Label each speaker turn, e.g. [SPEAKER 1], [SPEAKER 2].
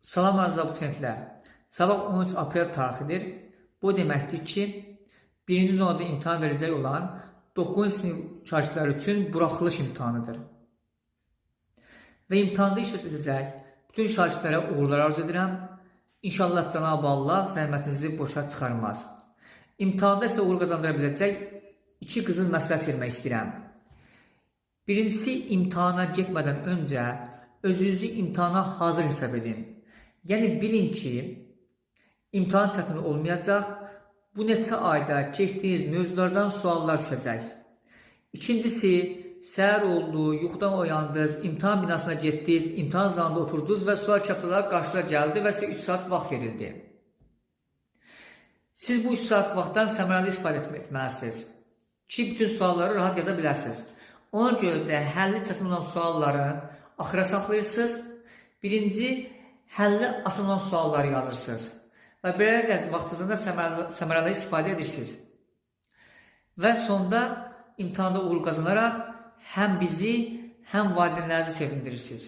[SPEAKER 1] Salam əziz abituriyentlər. Sabah 13 aprel tarixidir. Bu deməkdir ki, birinci zonada imtahan verəcək olan 9-cu sinif şagirdləri üçün buraxılış imtahanıdır. Və imtahanda iştirak edəcək bütün şagirdlərə uğurlar arzu edirəm. İnşallah Cənab Allah zəhmətinizi boşa çıxarmaz. İmtahanda isə uğur qazandıra biləcək iki qızıl məsləhət vermək istəyirəm. Birincisi, imtahana getmədən öncə özünüzü imtahana hazır hesab edin. Yəni bilin ki, imtahan çətin olmayacaq, bu neçə ayda keçdiyiniz mövzulardan suallar düşəcək. İkincisi, səhər oldu, yuxudan oyandınız, imtahan binasına getdiniz, imtahan zalında oturdunuz və sual kağızları qarşıya gəldi və sizə 3 saat vaxt verildi. Siz bu 3 saat vaxtdan səmərəli istifadə etməlisiniz ki, bütün sualları rahat yaza biləsiniz. Ona görə də həlli çətin olan sualları axıra saxlayırsınız. Birinci, həlli asan olan sualları yazırsınız və beləliklə vaxtınızda səmərəli istifadə edirsiniz. Və sonda imtahanda uğur qazanaraq həm bizi, həm valideynlərinizi sevindirirsiniz.